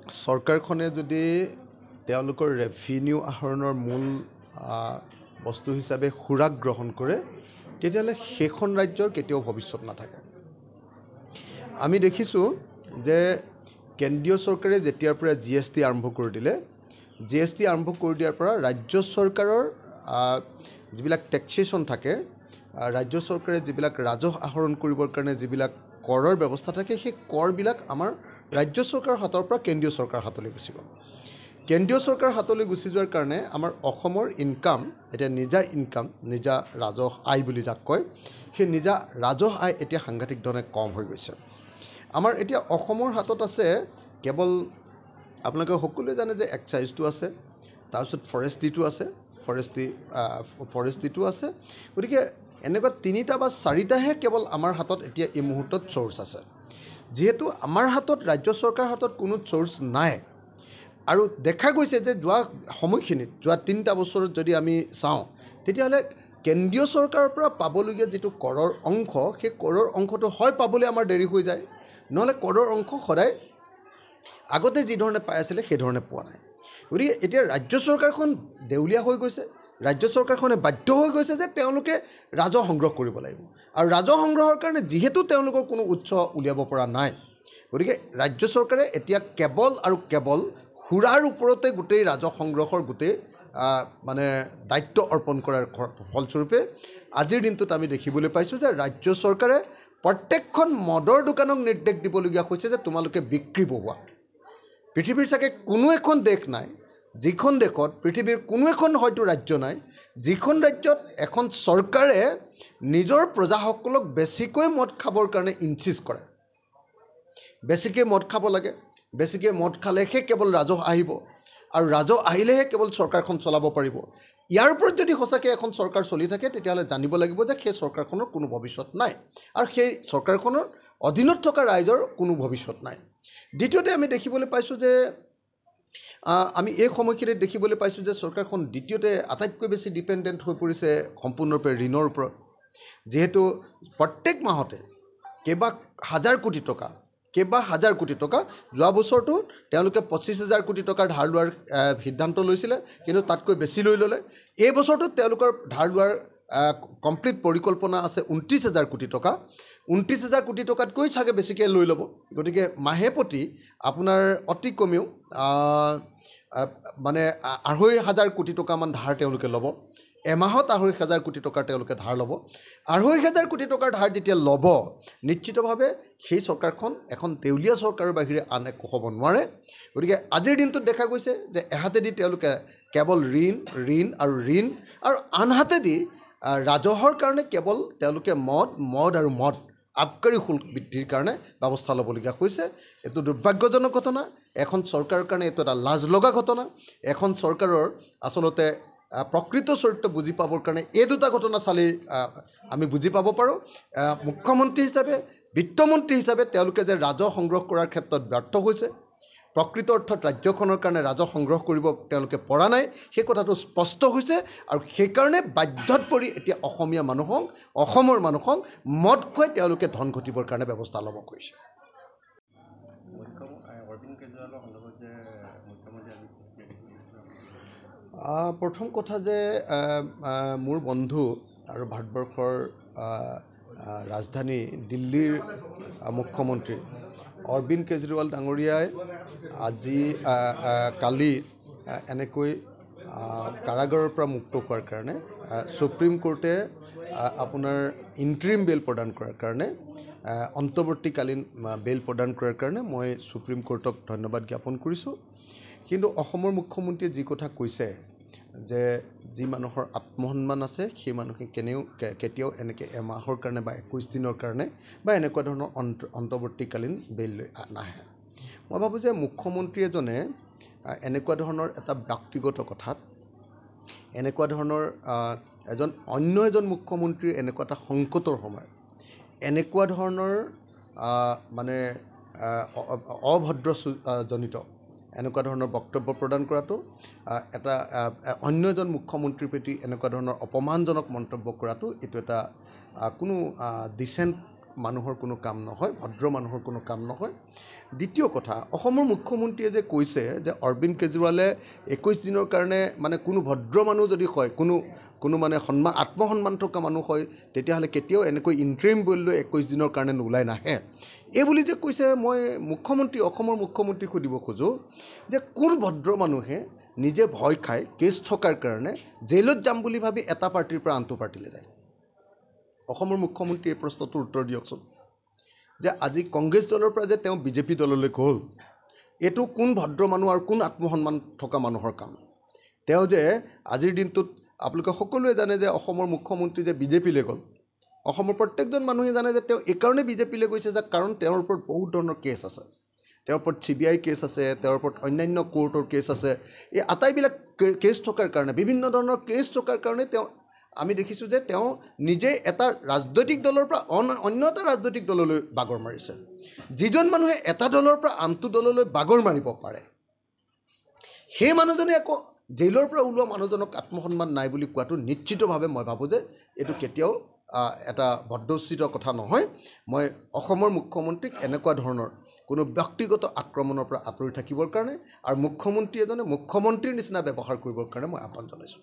চৰকাৰখনে যদি তেওঁলোকৰ ৰেভিনিউ আহৰণৰ মূল বস্তু হিচাপে সুৰাক গ্ৰহণ কৰে তেতিয়াহ'লে সেইখন ৰাজ্যৰ কেতিয়াও ভৱিষ্যত নাথাকে। আমি দেখিছোঁ যে কেন্দ্ৰীয় চৰকাৰে যেতিয়াৰ পৰা GST আৰম্ভ কৰি দিলে, GST আৰম্ভ কৰি দিয়াৰ পৰা ৰাজ্য চৰকাৰৰ যিবিলাক টেক্সেশ্যন থাকে, ৰাজ্য চৰকাৰে যিবিলাক ৰাজহ আহৰণ কৰিবৰ কাৰণে যিবিলাক কৰৰ ব্যৱস্থা থাকে, সেই কৰবিলাক আমাৰ ৰাজ্য চৰকাৰৰ হাতৰ পৰা কেন্দ্ৰীয় চৰকাৰৰ হাতলৈ গুচি গ'ল। কেন্দ্ৰীয় চৰকাৰৰ হাতলৈ গুচি যোৱাৰ কাৰণে আমাৰ অসমৰ ইনকাম, এতিয়া নিজা ইনকাম, নিজা ৰাজহ আয় বুলি যাক কয়, সেই নিজা ৰাজহ আয় এতিয়া সাংঘাতিক ধৰণে কম হৈ গৈছে। আমাৰ এতিয়া অসমৰ হাতত আছে কেৱল, আপোনালোকে সকলোৱে জানে যে এক্সাইজটো আছে, তাৰপিছত ফৰেষ্ট্ৰিটো আছে, ফৰেষ্ট্ৰিটো আছে। গতিকে এনেকুৱা 3টা বা 4টাহে কেৱল আমাৰ হাতত এতিয়া এই মুহূৰ্তত চ'ৰ্চ আছে। যিহেতু আমাৰ হাতত, ৰাজ্য চৰকাৰৰ হাতত কোনো চ'ৰ্চ নাই, আৰু দেখা গৈছে যে যোৱা সময়খিনিত, যোৱা 3টা বছৰত যদি আমি চাওঁ, তেতিয়াহ'লে কেন্দ্ৰীয় চৰকাৰৰ পৰা পাবলগীয়া যিটো কৰৰ অংশ, সেই কৰৰ অংশটো হয় পাবলৈ আমাৰ দেৰি হৈ যায়, নহ'লে কৰৰ অংশ সদায় আগতে যি ধৰণে পাই আছিলে সেইধৰণে পোৱা নাই। গতিকে এতিয়া ৰাজ্য চৰকাৰখন দেউলীয়া হৈ গৈছে। ৰাজ্য চৰকাৰখনে বাধ্য হৈ গৈছে যে তেওঁলোকে ৰাজহ সংগ্ৰহ কৰিব লাগিব, আৰু ৰাজহ সংগ্ৰহৰ কাৰণে যিহেতু তেওঁলোকৰ কোনো উৎস উলিয়াব পৰা নাই, গতিকে ৰাজ্য চৰকাৰে এতিয়া কেৱল আৰু কেৱল সুৰাৰ ওপৰতে গোটেই ৰাজহ সংগ্ৰহৰ গোটেই মানে দায়িত্ব অৰ্পণ কৰাৰ ফলস্বৰূপে আজিৰ দিনটোত আমি দেখিবলৈ পাইছোঁ যে ৰাজ্য চৰকাৰে প্ৰত্যেকখন মদৰ দোকানক নিৰ্দেশ দিবলগীয়া হৈছে যে তোমালোকে বিক্ৰী বঢ়োৱা। পৃথিৱীৰ চাগে কোনো এখন দেশ নাই, যিখন দেশত, পৃথিৱীৰ কোনো এখন হয়তো ৰাজ্য নাই, যিখন ৰাজ্যত এখন চৰকাৰে নিজৰ প্ৰজাসকলক বেছিকৈ মদ খাবৰ কাৰণে ইনচিষ্ট কৰে। বেছিকৈ মদ খাব লাগে, বেছিকৈ মদ খালেহে কেৱল ৰাজহ আহিব, আৰু ৰাজহ আহিলেহে কেৱল চৰকাৰখন চলাব পাৰিব। ইয়াৰ ওপৰত যদি সঁচাকৈ এখন চৰকাৰ চলি থাকে, তেতিয়াহ'লে জানিব লাগিব যে সেই চৰকাৰখনৰ কোনো ভৱিষ্যত নাই, আৰু সেই চৰকাৰখনৰ অধীনত থকা ৰাইজৰ কোনো ভৱিষ্যত নাই। দ্বিতীয়তে আমি দেখিবলৈ পাইছোঁ যে আমি এই সময়খিনিত দেখিবলৈ পাইছোঁ যে চৰকাৰখন দ্বিতীয়তে আটাইতকৈ বেছি ডিপেণ্ডেণ্ট হৈ পৰিছে সম্পূৰ্ণৰূপে ঋণৰ ওপৰত। যিহেতু প্ৰত্যেক মাহতে কেইবা হাজাৰ কোটি টকা, যোৱা বছৰটো তেওঁলোকে 25,000 কোটি টকাৰ ধাৰ লোৱাৰ সিদ্ধান্ত লৈছিলে, কিন্তু তাতকৈ বেছি লৈ ল'লে। এই বছৰটোত তেওঁলোকৰ ধাৰ লোৱাৰ কমপ্লিট পৰিকল্পনা আছে 29,000 কোটি টকা। 29,000 কোটি টকাতকৈ চাগে বেছিকৈ লৈ ল'ব। গতিকে মাহে প্ৰতি আপোনাৰ অতি কমেও মানে 2,500 কোটি টকামান ধাৰ তেওঁলোকে ল'ব। এমাহত 2,500 কোটি টকাৰ তেওঁলোকে ধাৰ ল'ব। 2,500 কোটি টকাৰ ধাৰ যেতিয়া ল'ব, নিশ্চিতভাৱে সেই চৰকাৰখন এখন দেউলীয়া চৰকাৰৰ বাহিৰে আন একো হ'ব নোৱাৰে। গতিকে আজিৰ দিনটোত দেখা গৈছে যে এহাতেদি তেওঁলোকে কেৱল ঋণ আৰু আনহাতেদি ৰাজহৰ কাৰণে কেৱল তেওঁলোকে মদ আবকাৰী শুল্ক বৃদ্ধিৰ কাৰণে ব্যৱস্থা ল'বলগীয়া হৈছে। এইটো দুৰ্ভাগ্যজনক ঘটনা। এখন চৰকাৰৰ কাৰণে এইটো এটা লাজ লগা ঘটনা। এখন চৰকাৰৰ আচলতে প্ৰকৃত চৰিত্ৰ বুজি পাবৰ কাৰণে এই দুটা ঘটনা চালেই আমি বুজি পাব পাৰোঁ। মুখ্যমন্ত্ৰী হিচাপে, বিত্তমন্ত্ৰী হিচাপে তেওঁলোকে যে ৰাজহ সংগ্ৰহ কৰাৰ ক্ষেত্ৰত ব্যৰ্থ হৈছে, প্ৰকৃত অৰ্থত ৰাজ্যখনৰ কাৰণে ৰাজহ সংগ্ৰহ কৰিব তেওঁলোকে পৰা নাই, সেই কথাটো স্পষ্ট হৈছে। আৰু সেইকাৰণে বাধ্যত পৰি এতিয়া অসমৰ মানুহক মদ খুৱাই তেওঁলোকে ধন ঘটিবৰ কাৰণে ব্যৱস্থা ল'ব কৰিছে। প্ৰথম কথা যে মোৰ বন্ধু আৰু ভাৰতবৰ্ষৰ ৰাজধানী দিল্লীৰ মুখ্যমন্ত্ৰী অৰবিন্দ কেজৰিৱাল ডাঙৰীয়াই কালি এনেকৈ কাৰাগাৰৰ পৰা মুক্ত হোৱাৰ কাৰণে সুপ্ৰিম কোৰ্টে আপোনাৰ ইণ্টাৰিম বেল প্ৰদান কৰাৰ কাৰণে, অন্তৱৰ্তীকালীন বেল প্ৰদান কৰাৰ কাৰণে মই সুপ্ৰিম কোৰ্টক ধন্যবাদ জ্ঞাপন কৰিছোঁ। কিন্তু অসমৰ মুখ্যমন্ত্ৰীয়ে যি কথা কৈছে যে যি মানুহৰ আত্মসন্মান আছে সেই মানুহে কেতিয়াও এনেকৈ এমাহৰ কাৰণে বা 21 দিনৰ কাৰণে বা এনেকুৱা ধৰণৰ অন্তৱৰ্তীকালীন বেল লৈ নাহে। মই ভাবোঁ যে মুখ্যমন্ত্ৰী এজনে এনেকুৱা ধৰণৰ এটা ব্যক্তিগত কথাত, এনেকুৱা ধৰণৰ অন্য এজন মুখ্যমন্ত্ৰীৰ এনেকুৱা এটা সংকটৰ সময়ত এনেকুৱা ধৰণৰ মানে অভদ্ৰজনিত এনেকুৱা ধৰণৰ বক্তব্য প্ৰদান কৰাটো, এটা অন্য এজন মুখ্যমন্ত্ৰীৰ প্ৰতি এনেকুৱা ধৰণৰ অপমানজনক মন্তব্য কৰাটো, এইটো এটা কোনো ডিচেণ্ট মানুহৰ কোনো কাম নহয়, ভদ্ৰ মানুহৰ কোনো কাম নহয়। দ্বিতীয় কথা, অসমৰ মুখ্যমন্ত্ৰীয়ে যে কৈছে যে অৰবিন্দ কেজৰিৱালে 21 দিনৰ কাৰণে মানে কোনো ভদ্ৰ মানুহ যদি হয়, কোনো মানে আত্মসন্মান থকা মানুহ হয়, তেতিয়াহ'লে কেতিয়াও এনেকৈ ইণ্টাৰিম বিল লৈ 21 দিনৰ কাৰণে ওলাই নাহে। এই বুলি যে কৈছে, মই অসমৰ মুখ্যমন্ত্ৰীক সুধিব খোজোঁ যে কোন ভদ্ৰ মানুহে নিজে ভয় খাই কেছ থকাৰ কাৰণে জেইলত যাম বুলি ভাবি এটা পাৰ্টিৰ পৰা আনটো পাৰ্টিলৈ যায়? অসমৰ মুখ্যমন্ত্ৰীয়ে এই প্ৰশ্নটোৰ উত্তৰ দিয়কচোন। যে আজি কংগ্ৰেছ দলৰ পৰা যে তেওঁ বিজেপি দললৈ গ'ল, এইটো কোন ভদ্ৰ মানুহ আৰু কোন আত্মসন্মান থকা মানুহৰ কাম? তেওঁ যে আজিৰ দিনটোত আপোনালোকে সকলোৱে জানে যে অসমৰ মুখ্যমন্ত্ৰী যে বিজেপিলৈ গ'ল, অসমৰ প্ৰত্যেকজন মানুহে জানে যে তেওঁ এইকাৰণে বিজেপিলৈ গৈছে যে কাৰণ তেওঁৰ ওপৰত বহুত ধৰণৰ কেছ আছে, তেওঁৰ ওপৰত CBI কেছ আছে, তেওঁৰ ওপৰত অন্যান্য কোৰ্টৰ কেছ আছে। এই আটাইবিলাক কেছ থকাৰ কাৰণে, বিভিন্ন ধৰণৰ কেছ থকাৰ কাৰণে তেওঁ আমি দেখিছোঁ যে তেওঁ নিজে এটা ৰাজনৈতিক দলৰ পৰা অন্য এটা ৰাজনৈতিক দললৈ বাগৰ মাৰিছে। যিজন মানুহে এটা দলৰ পৰা আনটো দললৈ বাগৰ মাৰিব পাৰে, সেই মানুহজনে আকৌ জেইলৰ পৰা ওলোৱা মানুহজনক আত্মসন্মান নাই বুলি কোৱাটো নিশ্চিতভাৱে মই ভাবোঁ যে এইটো কেতিয়াও এটা ভদ্ৰোচিত কথা নহয়। মই অসমৰ মুখ্যমন্ত্ৰীক এনেকুৱা ধৰণৰ কোনো ব্যক্তিগত আক্ৰমণৰ পৰা আঁতৰি থাকিবৰ কাৰণে আৰু মুখ্যমন্ত্ৰী এজনে মুখ্যমন্ত্ৰীৰ নিচিনা ব্যৱহাৰ কৰিবৰ কাৰণে মই আহ্বান জনাইছোঁ।